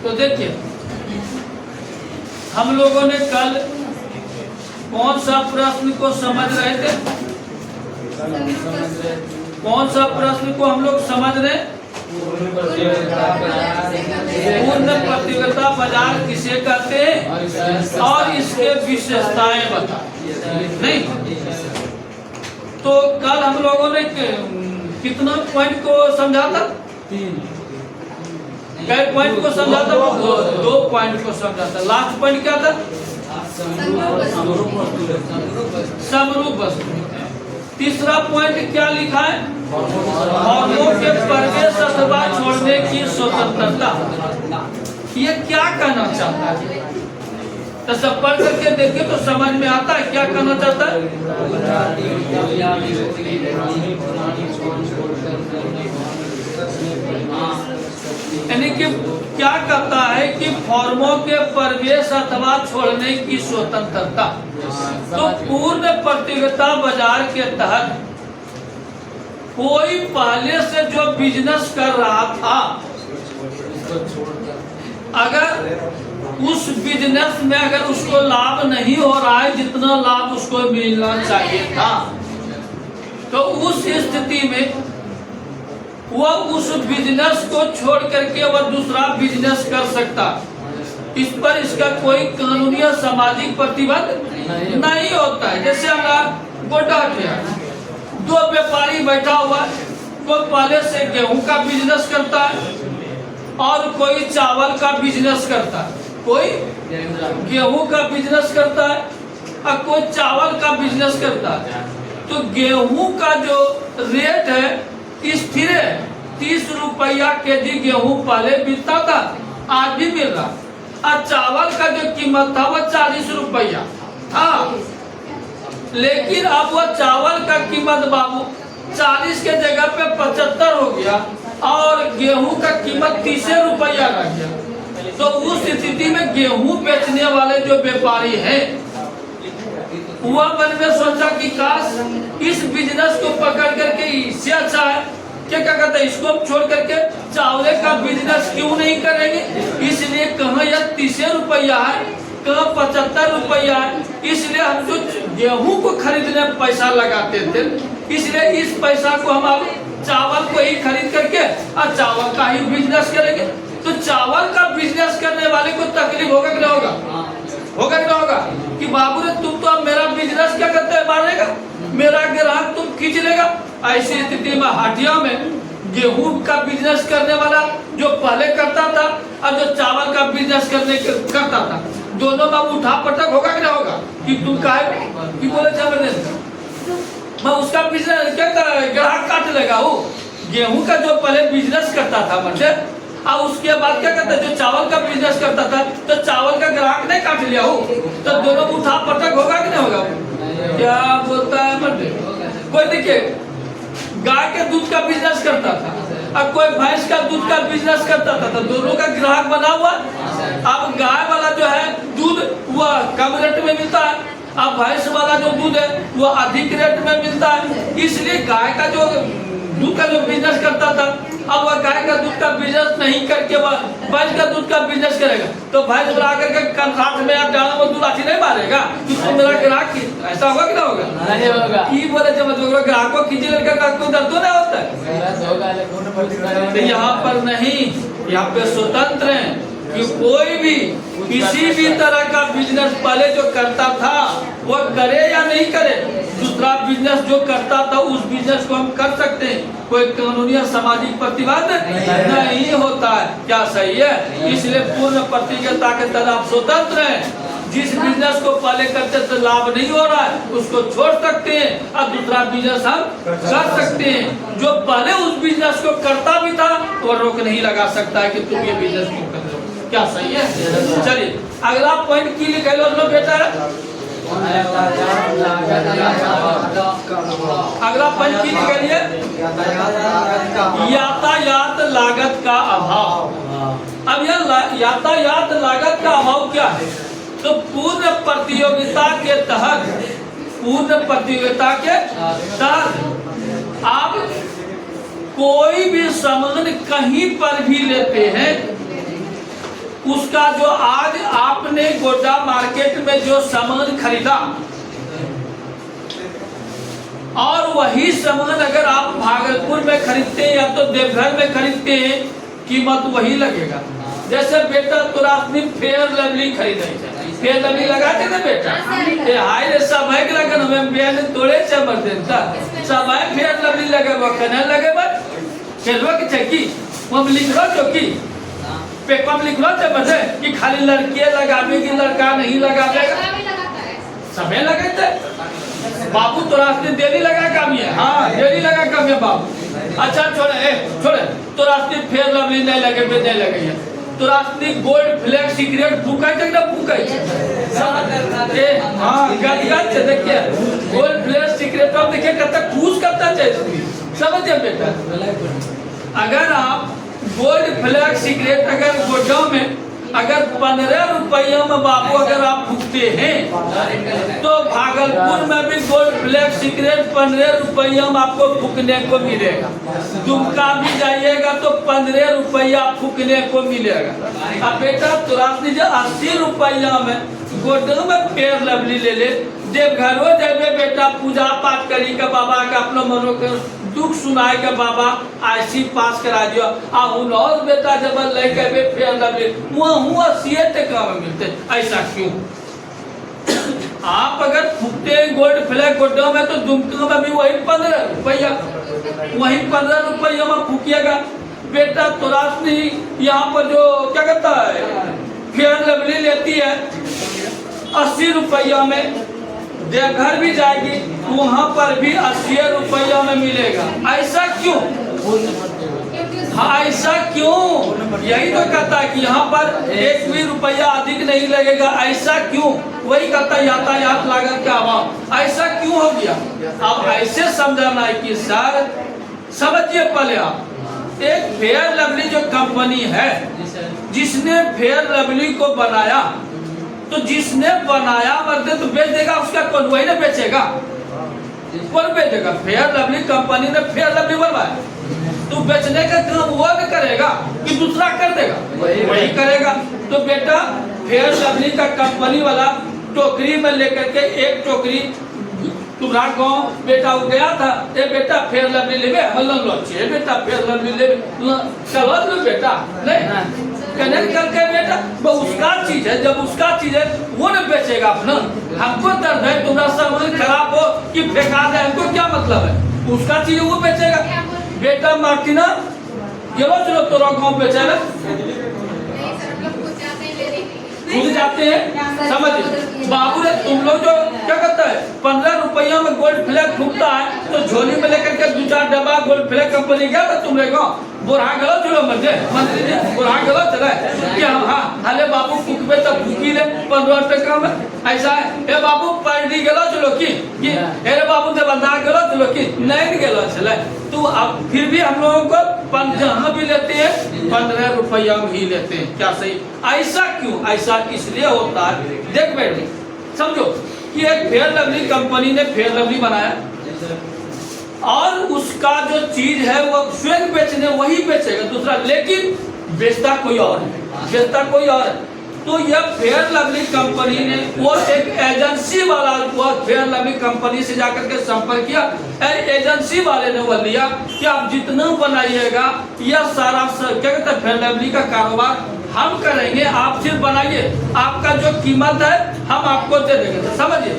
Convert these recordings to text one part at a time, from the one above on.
तो देखिए हम लोगों ने कल कौन सा प्रश्न को समझ रहे थे? कौन सा प्रश्न को हम लोग समझ रहे? पूर्ण प्रतियोगिता बाजार किसे कहते हैं और इसके विशेषताएं बता। नहीं तो कल हम लोगों ने कितना पॉइंट को समझा था? 3 पॉइंट को समझा था? 2 पॉइंट को समझा था। लास्ट पॉइंट क्या था? समरूप वस्तु। तीसरा पॉइंट क्या लिखा है? फॉर्मों के प्रवेश अथवा छोड़ने की स्वतंत्रता। ये क्या कहना चाहता है? तो सब पढ़ करके देखिए तो समझ में आता है क्या कहना चाहता है। यानी कि क्या कहता है कि फॉर्मों के प्रवेश अथवा छोड़ने की स्वतंत्रता। तो पूर्ण प्रतियोगिता बाजार के तहत कोई पहले से जो बिजनेस कर रहा था, अगर उस बिजनेस में अगर उसको लाभ नहीं हो रहा है जितना लाभ उसको मिलना चाहिए था, तो उस स्थिति में वह उस बिजनेस को छोड़ करके वह दूसरा बिजनेस कर सकता। इस पर इसका कोई कानूनी या सामाजिक प्रतिबंध नहीं होता है। जैसे हमारा गोटा किया, 2 व्यापारी बैठा हुआ, कोई पहले से गेहूं का बिजनेस करता है और कोई चावल का बिजनेस करता है। कोई गेहूं का बिजनेस करता है और कोई चावल का बिजनेस करता है। तो गेहूं का जो रेट है स्थिर है, 30 रुपया केजी गेहूं पहले मिलता था, आज भी मिल रहा। और चावल का जो कीमत था वह 40 रुपया था, लेकिन अब वह चावल का कीमत बाबू 40 के जगह पे 75 हो गया और गेहूं का कीमत 30 रुपया रह गया। तो उस स्थिति में गेहूं बेचने वाले जो व्यापारी हैं वह मन में सोचा कि काश इस बिजनेस को पकड़ करके इससे अच्छा है क्या कहते हैं, इसको हम छोड़ करके चावल का बिजनेस क्यों नहीं करेंगे। इसलिए कहाँ यह 30 रुपया है, कहाँ 75 रुपया है। इसलिए हम जो गेहूं को खरीदने पैसा लगाते थे, इसलिए इस पैसा को हम चावल को ही खरीद करके और चावल का ही बिजनेस करेंगे। तो चावल का बिजनेस करने वाले को तकलीफ होगा कि नहीं होगा? होगा कि नहीं होगा कि बाबू रे तुम तो अब मेरा बिजनेस क्या करते हैं मारेगा, मेरा ग्राहक तुम खींच लेगा। ऐसी स्थिति में हाटिया में गेहूं का बिजनेस करने वाला जो पहले करता था और जो चावल का बिजनेस करता था, दोनों में उठा पटक होगा कि नहीं होगा कि तुम काहे कि बोले जबरदस्त मैं उसका बिजनेस क्या ग्राहक काट लेगा। वो गेहूं का जो पहले बिजनेस करता था मतलब, और उसके बाद क्या करता जो चावल का बिजनेस करता था तो चावल का ग्राहक नहीं काट लिया हो, तो दोनों उठा पटक होगा कि नहीं होगा? क्या बोलता है मतलब, कोई देखिए गाय के दूध का बिजनेस करता था और कोई भैंस का दूध का बिजनेस करता था, तो दोनों का ग्राहक बना हुआ। अब गाय वाला जो है दूध वह कम रेट में मिलता है, अब भैंस वाला जो दूध है वो अधिक रेट में मिलता है। इसलिए गाय का जो दूध का जो बिजनेस करता था, अब वह गाय का दूध का बिजनेस नहीं करके वह भैंस का दूध का बिजनेस करेगा। तो भैंस बुला करके कंसाठ में या डाला में दूध आठी नहीं मारेगा कि तुम मेरा ग्राहक की, ऐसा होगा कि ना होगा? नहीं होगा। की बोले जब ग्राहक को खींचे लेकर ग्राहक को दर्द नहीं होता है। तो यहाँ पर नहीं, यहाँ पे स्वतंत्र है कि कोई भी किसी भी तरह का बिजनेस पहले जो करता था वो करे या नहीं करे, दूसरा बिजनेस जो करता था उस बिजनेस को हम कर सकते हैं। कोई कानूनी या सामाजिक प्रतिबंध नहीं होता है। क्या सही है? इसलिए पूर्ण प्रतियोगिता के तहत आप स्वतंत्र हैं। जिस बिजनेस को पहले करते थे लाभ नहीं हो रहा है उसको छोड़ सकते हैं और दूसरा बिजनेस हम कर सकते हैं। जो पहले उस बिजनेस को करता भी था वो रोक नहीं लगा सकता है कि तुम ये बिजनेस क्यों कर रहे हो। क्या सही है? चलिए अगला पॉइंट की लिखे लो बेटा, अगला पॉइंट की निकलिए, यातायात लागत का अभाव। अब यह यातायात लागत का अभाव क्या है? तो पूर्ण प्रतियोगिता के तहत आप कोई भी सामान कहीं पर भी लेते हैं, उसका जो आज आपने गोड्डा मार्केट में जो सामान खरीदा और वही सामान अगर आप भागलपुर में खरीदते हैं या तो देवघर में खरीदते हैं, कीमत वही लगेगा। जैसे बेटा तोरा अपनी फेयर लवली खरीदे, फेयर लवली लगाते ना बेटा, ये हाय रे सब है लगन में बेन तोड़े चमर देता सब है फेयर लवली लगे वो कने लगे बस चलवा के चकी वो लिख लो चौकी पेपर में लिख लो तो बस कि खाली लड़कियां लगावेगी लड़का नहीं लगावेगा, समय लगाते बाबू तोरा अपने डेली लगा काम है। हाँ डेली लगा काम है बाबू। अच्छा छोड़े तोरा अपने फेयर लवली नहीं लगे बे नहीं लगे तोरा अपनी गोल्ड फ्लैग सीक्रेट फूका है ना फूका है। हाँ गलत से देखिए गोल्ड फ्लैग सीक्रेट अब देखिए कितना खुश करता चाहिए समझिए बेटा। अगर आप गोल्ड फ्लैग सीक्रेट अगर गोड्डा में अगर 15 रुपया में बाबू अगर आप फूकते हैं तो भागलपुर में भी गोल्ड फ्लैग सीक्रेट 15 रुपया में आपको फूकने को मिलेगा। दुमका भी जाइएगा तो 15 रुपया फूकने को मिलेगा। अब बेटा तुरंत लीजिए 80 रुपया में गोड्डा में फेयर लवली ले ले, देवघरों जाइए बेटा पूजा पाठ करी का बाबा का अपना मनो के दुख सुनाए के बाबा आईसी पास करा दियो आ और बेटा जब लेके बे फेयर लवली मुआ 80 टका में मिलते। ऐसा क्यों? आप अगर फूकते हैं गोल्ड फ्लैग गोड्डा में तो दुमका में भी वही 15 रुपया वही 15 रुपया में फूकिएगा। बेटा तुरंत यहाँ पर जो क्या कहता है फेयर लवली लेती है 80 रुपया में, देवघर भी जाएगी वहाँ पर भी 80 रुपया में मिलेगा। ऐसा क्यों? हाँ ऐसा क्यों? यही तो कहता है कि यहाँ पर 1 भी रुपया अधिक नहीं लगेगा। ऐसा क्यों? वही कहता है यातायात लागत का अभाव। ऐसा क्यों हो गया? अब ऐसे समझाना है कि सर समझिए पहले आप एक फेयर लवली जो कंपनी है जिसने फेयर लवली को बनाया तो जिसने बनाया मर्दे तो बेच देगा उसका कौन? वही ना बेचेगा, कौन बेचेगा? फेयर लवली कंपनी ने फेयर लवली बनवाया तो बेचने का काम वो भी करेगा कि दूसरा कर देगा? वही करेगा। तो बेटा फेयर लवली का कंपनी वाला टोकरी में लेकर के एक टोकरी तुम्हारा गाँव बेटा वो गया था, ए बेटा फेयर लवली लेवे हल्लन लो छे बेटा फेयर लवली लेवे चलो लो बेटा नहीं कनेक्ट करके बेटा वो उसका चीज है, जब उसका चीज है वो न बेचेगा अपना। हमको दर्द है तुम्हारा सामान खराब हो कि फेंका दे हमको क्या मतलब है, उसका चीज वो बेचेगा। बेटा मार्टिना चलो चलो तोरा गाँव बेचेगा खुद जाते हैं समझिए। बाबू ने तुम लोग जो क्या कहता है 15 रुपया में गोल्ड फ्लैग फूकता है तो झोली में लेकर के 2-4 डब्बा गोल्ड फ्लैग कंपनी गया था तुम लोग बोरा गलो चलो मंदिर मंत्री जी बोरा गलो चला क्या? हाँ हले बाबू फूकबे तो फूकी ले 15 टका में ऐसा है। ए बाबू पार्टी गलो चलो की अरे बाबू से बंदा गलो चलो की नहीं गलो चले तो अब फिर भी हम लोगों को जहाँ भी लेते हैं 15 रुपया में ही लेते हैं। क्या सही? ऐसा क्यों? ऐसा इसलिए होता है देख बैठे समझो कि एक फेयर लवली कंपनी ने फेयर लवली बनाया और उसका जो चीज है वो स्वयं बेचने वही बेचेगा दूसरा, लेकिन बेचता कोई और है, बेचता कोई और है। तो यह फेयर लवली कंपनी ने वो एक एजेंसी वाला वो फेयर लवली कंपनी से जाकर के संपर्क किया, एजेंसी वाले ने वो लिया कि आप जितना बनाइएगा यह सारा क्या कहते हैं फेयर लवली का कारोबार हम करेंगे, आप सिर्फ बनाइए, आपका जो कीमत है हम आपको दे देंगे। तो समझिए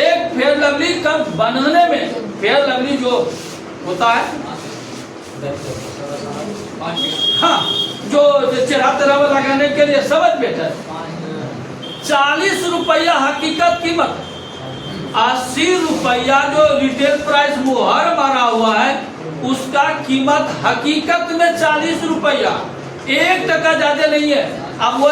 एक फेयर लवली का बनाने में फेयर लवली जो होता है हाँ जो चेहरा तेरा लगाने के लिए समझ बेटा 40 रुपया हकीकत कीमत, 80 रुपया जो रिटेल प्राइस मुहर मारा हुआ है उसका कीमत हकीकत में 40 रुपया, 1 टका ज्यादा नहीं है। अब वो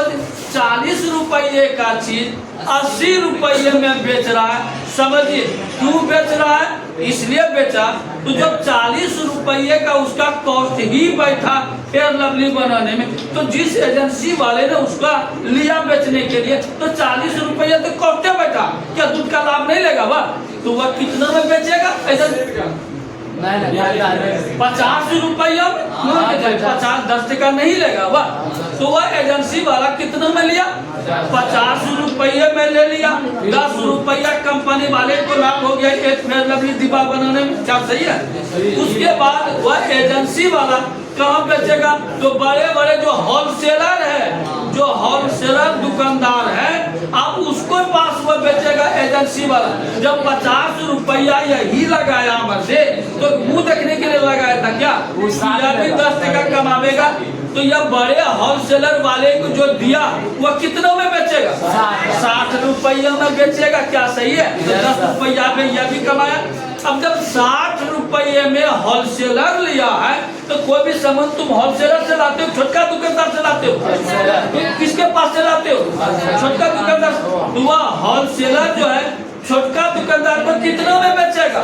40 रुपये का चीज 80 रुपये में बेच रहा है। समझिए क्यों बेच रहा है? इसलिए बेचा तो जब 40 रुपये का उसका कॉस्ट ही बैठा फेयर लवली बनाने में तो जिस एजेंसी वाले ने उसका लिया बेचने के लिए तो 40 रुपये तो कॉस्ट बैठा, क्या दूध का लाभ नहीं लेगा वह? तो वह कितना में बेचेगा? ऐसा 50 रुपया में 50-10 नहीं लेगा वह, तो वह एजेंसी वाला कितना में लिया, 50 रुपये में ले लिया। 10 रुपया कंपनी वाले को लाभ हो गया एक फेयर लवली डिब्बा बनाने में, क्या सही है। उसके बाद वह एजेंसी वाला कहाँ बेचेगा, तो बड़े बड़े जो होलसेलर है, जो होलसेलर दुकानदार है, आप उसको पास वो बेचेगा एजेंसी वाला। जब 50 रुपया यही लगाया मर्दे, तो मुंह देखने के लिए लगाया था क्या, यह भी 10 टका कमावेगा। तो यह बड़े होलसेलर वाले को जो दिया वह कितनों में बेचेगा, 60 रुपया में बेचेगा, क्या सही है। तो 10 रुपया में यह भी कमाया। अब जब 60 रुपये में होलसेलर लिया है, तो कोई भी सामान तुम होलसेलर से लाते हो, छोटका दुकानदार से लाते हो, तो किसके पास से लाते हो, छोटका दुकानदार। तो वह होलसेलर जो है छोटका दुकानदार को कितना में बेचेगा,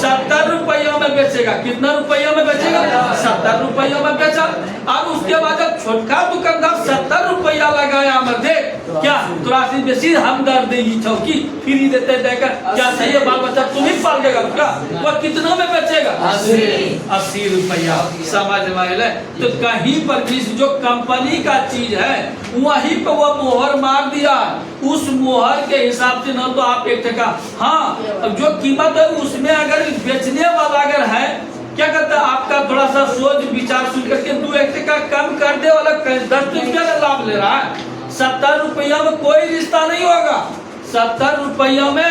70 रुपया में बेचेगा। कितना रुपया में बेचेगा, 70 रुपया में बेचा। और उसके बाद जब छोटका दुकानदार 70 रुपया लगाया मर्दे, क्या थोड़ा सी बेसी हमदर्द देगी चौकी फ्री देते देकर, क्या सही है, बाल बच्चा तुम ही पाल देगा क्या, वह कितना में बेचेगा, 80 रुपया। समझ में ले। तो कहीं पर भी जो कंपनी का चीज है वहीं पर वो मोहर मार दिया, उस मोहर के हिसाब से न तो आप 1 टका, हाँ अब जो कीमत है उसमें अगर बेचने वाला अगर है, क्या कहता है, आपका थोड़ा सा सोच विचार सुन करके 2-1 टका कम कर दे वाला 10 रुपया का लाभ ले रहा है। 70 रुपया में कोई रिश्ता नहीं होगा, 70 रुपया में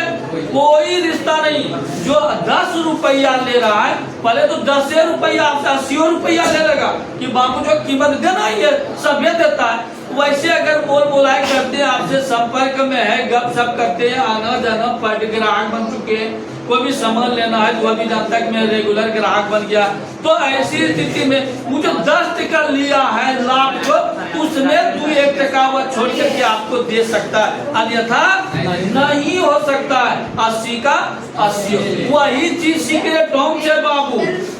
कोई रिश्ता नहीं। जो 10 रुपया ले रहा है, पहले तो 10 रुपया आपसे 80 रुपया ले लेगा कि बाबू जो कीमत देना ही है सभी देता है। वैसे अगर बोल बोलाई करते हैं, आपसे संपर्क में है, गप सप करते हैं, आना जाना पट ग्राहक बन चुके हैं, कोई भी सामान लेना है तो अभी जब तक मैं रेगुलर ग्राहक बन गया, तो ऐसी स्थिति में मुझे 10 टका लिया है लाभ को, उसमें 2-1 टका वह छोड़ करके आपको दे सकता है, अन्यथा नहीं हो सकता है। 80 का 80। वही चीज सीक्रेट होम से बाबू,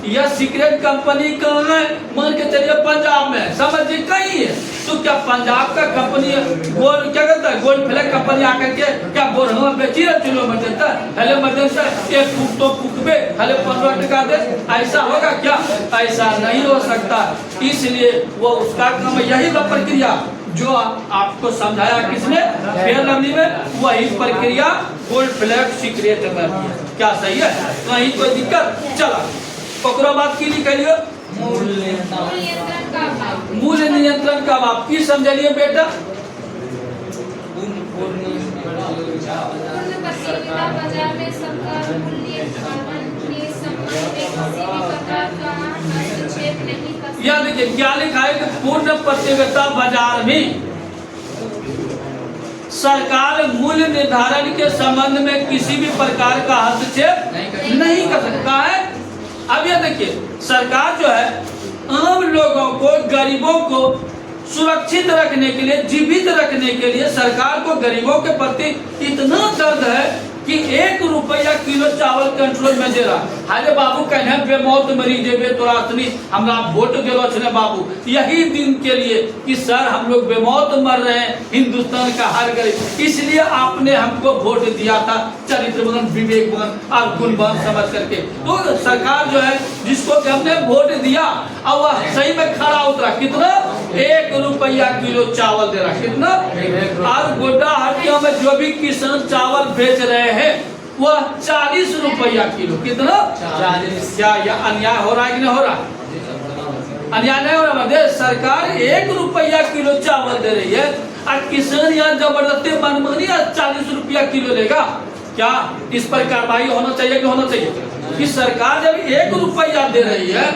यह सीक्रेट कंपनी कहाँ है, मान के चलिए पंजाब में, समझिए कहीं है, तो क्या पंजाब का कंपनी गोल्ड क्या कहता है, गोल्ड फ्लैग कंपनी आकर के क्या बोरहवा बेची रहा चलो मरदेता हेले मरदेता, एक फूक तो फूकबे हेले 15 टका दे, ऐसा होगा क्या, ऐसा नहीं हो सकता। इसलिए वो उसका काम यही प्रक्रिया जो आपको समझाया किसने, फेयर लवली में, वही प्रक्रिया गोल्ड फ्लैग सीक्रेट में, क्या सही है, वही कोई दिक्कत। चला पकड़ो बात की निकलियो, मूल्य नियंत्रण का बात की समझलिए बेटा। बाजार में सरकार मूल्य निर्धारण के संबंध में किसी भी प्रकार का हस्तक्षेप नहीं कर सकती। या देखिए क्या लिखा है कि पूर्ण प्रतियोगिता बाजार में सरकार मूल्य निर्धारण के संबंध में किसी भी प्रकार का हस्तक्षेप नहीं कर सकता है। अब ये देखिए सरकार जो है आम लोगों को, गरीबों को सुरक्षित रखने के लिए, जीवित रखने के लिए सरकार को गरीबों के प्रति इतना दर्द है कि 1 रुपया किलो चावल कंट्रोल में दे रहा। अरे बाबू कहने बेमौत मरी जेबे तोरा असली हमरा वोट दिलो छने बाबू, यही दिन के लिए कि सर हम लोग बेमौत मर रहे हैं, हिंदुस्तान का हर गरीब, इसलिए आपने हमको वोट दिया था चरित्रवान, विवेकवान और गुणवान समझ करके। तो सरकार जो है जिसको कि हमने वोट दिया और वह सही में खड़ा उतरा, कितना 1 रुपया किलो चावल दे रहा, कितना। और गोड्डा हटिया में जो भी किसान चावल बेच रहे हैं वह 40 रुपया किलो, कितना 40। क्या यह अन्याय हो रहा है कि नहीं हो रहा, अन्याय नहीं हो रहा। सरकार 1 रुपया किलो चावल दे रही है और किसान यहाँ जबरदस्ती मनमानी 40 रुपया किलो लेगा, क्या इस पर कार्रवाई होना चाहिए कि होना चाहिए कि सरकार जब 1 रुपया दे रही है,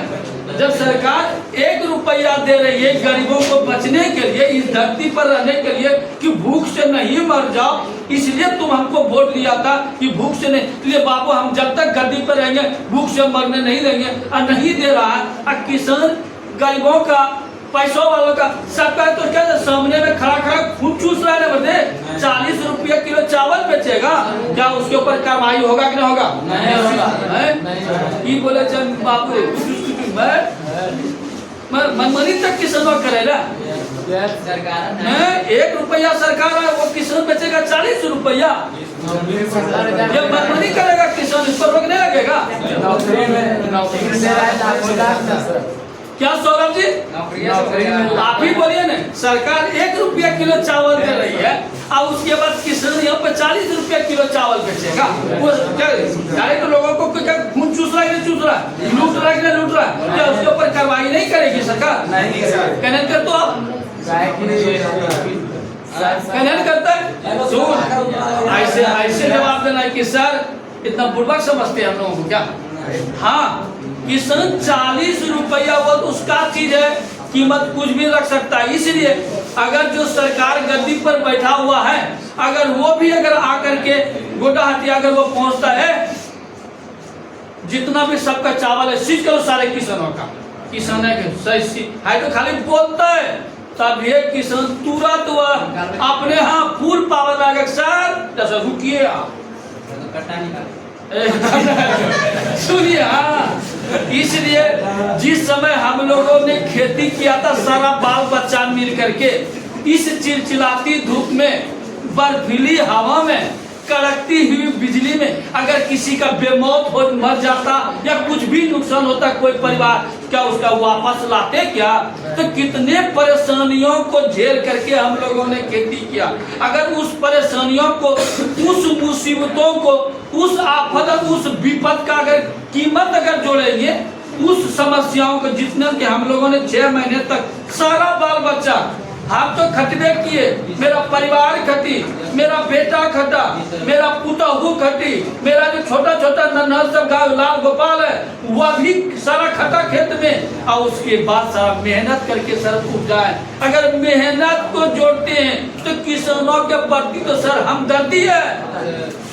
जब सरकार 1 रुपया दे रही है गरीबों को बचने के लिए, इस धरती पर रहने के लिए कि भूख से नहीं मर जाओ, इसलिए तुम हमको वोट दिया था कि भूख से नहीं, इसलिए बाबू हम जब तक गद्दी पर रहेंगे भूख से मरने नहीं देंगे, और नहीं दे रहा है। और किसान गरीबों का, पैसों वालों का, सबका तो क्या सामने में खड़ा खड़ा खून चूस रहा है बदे, 40 रुपया किलो चावल बेचेगा, क्या उसके ऊपर कार्रवाई होगा कि नहीं होगा, नहीं होगा। बोले बाबू मनमानी तक किसानों करेगा। सरकार 1 रुपया सरकार है, वो किसान बेचेगा 40 रुपया। ये मनमानी करेगा किसान, इस पर रोक नहीं लगेगा क्या सौरभ जी? आप ही बोलिए ना, सरकार 1 रुपया किलो चावल दे रही है और उसके बाद किसान यहाँ पे 40 रुपया किलो चावल बेचेगा। वो क्या डायरेक्ट लोगों को क्या खून चूस रहा है कि नहीं चूस रहा है, लूट रहा है कि नहीं लूट रहा है? क्या उसके ऊपर कार्रवाई नहीं करेगी सरकार? कहने कर तो आप कहने करता है सुन, ऐसे जवाब देना है कि सर इतना बुर्बक समझते हैं हम लोगों को क्या? हाँ, किसान 40 रुपया वो तो उसका चीज है, कीमत कुछ भी रख सकता है। इसलिए अगर जो सरकार गद्दी पर बैठा हुआ है, अगर वो भी अगर आकर के गोटा हटिया अगर वो पहुंचता है, जितना भी सबका चावल है सीज करो सारे किसानों का, किसान है तो खाली बोलता है, तब ये किसान तुरंत वह अपने यहाँ फुल पावर में आगे सर जैसा रुकिए आप सुनिए। हाँ, इसलिए जिस समय हम लोगों ने खेती किया था सारा बाल बच्चा मिल करके, इस चिलचिलाती धूप में, बर्फीली हवा में, कड़कती हुई बिजली में अगर किसी का बेमौत हो मर जाता या कुछ भी नुकसान होता कोई परिवार, क्या उसका वापस लाते क्या? तो कितने परेशानियों को झेल करके हम लोगों ने खेती किया। अगर उस परेशानियों को, उस मुसीबतों को, उस आफत, उस विपद का अगर कीमत अगर जोड़ेंगे, उस समस्याओं को जितने के हम लोगों ने 6 महीने तक सारा बाल बच्चा हम तो खटबे किए, मेरा परिवार खटी, मेरा बेटा खटा, मेरा पुतहू खटी, मेरा जो छोटा छोटा नन्हा सब गाँव लाल गोपाल है वह भी सारा खटा खेत में, और उसके बाद सारा मेहनत करके सर उपजाए। अगर मेहनत को जोड़ते हैं तो किसानों के प्रति तो सर हमदर्दी है,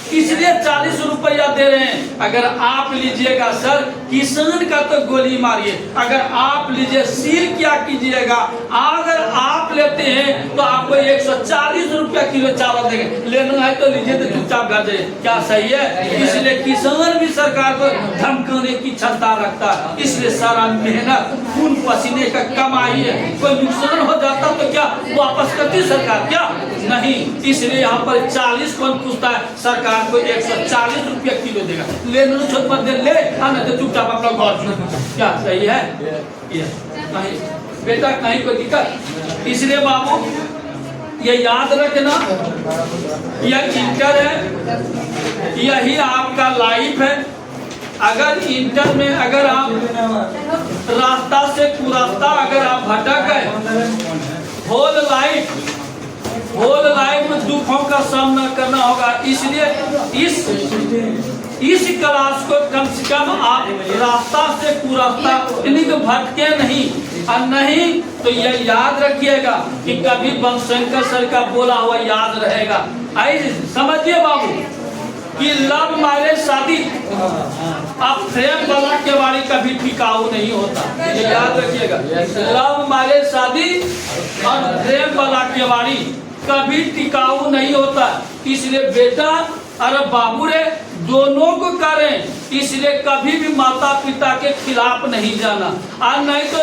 इसलिए 40 रुपया दे रहे हैं। अगर आप लीजिएगा सर किसान का तो गोली मारिए, अगर आप लीजिए सील क्या कीजिएगा, अगर आप लेते हैं तो आपको 140 रुपया किलो चावल देंगे, लेना है तो लीजिए तो चुपचाप घर जाइए। क्या सही है? इसलिए किसान भी सरकार को धमकाने की क्षमता रखता है, इसलिए सारा मेहनत खून पसीने का कमाई है। कोई नुकसान हो जाता तो क्या वापस करती सरकार? क्या नहीं। इसलिए यहाँ पर 40 कौन पूछता है, सरकार को 140 रुपया किलो देगा, लेना छोट मत दे, ले खाना तो चुपचाप अपना घर। क्या सही है? नहीं बेटा, कहीं कोई दिक्कत? इसलिए बाबू ये याद रखना, यह इंटर है, यही आपका लाइफ है। अगर इंटर में अगर आप रास्ता से कुरास्ता अगर आप भटक गए, होल लाइफ में दुखों का सामना करना होगा। इसलिए इस क्लास को कम से कम आप रास्ता से कुरास्ता यानी कि भटके नहीं, और नहीं तो यह याद रखिएगा कि कभी बनशंकर सर का बोला हुआ याद रहेगा। ऐसे समझिए बाबू कि लव मैरिज शादी अब प्रेम वाला केवाड़ी कभी टिकाऊ नहीं होता, ये याद रखिएगा। लव मैरिज शादी और प्रेम वाला केवाड़ी कभी टिकाऊ नहीं होता। इसलिए बेटा अरे बाबू रे दोनों को करें, इसलिए कभी भी माता पिता के खिलाफ नहीं जाना, और नहीं तो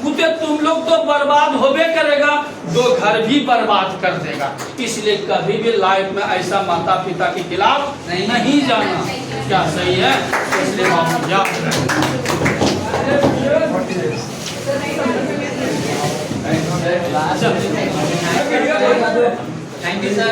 गुते तुम लोग तो बर्बाद होबे करेगा, 2 घर भी बर्बाद कर देगा। इसलिए कभी भी लाइफ में ऐसा माता पिता के खिलाफ नहीं जाना। क्या सही है? इसलिए बाबू थैंक यू सर।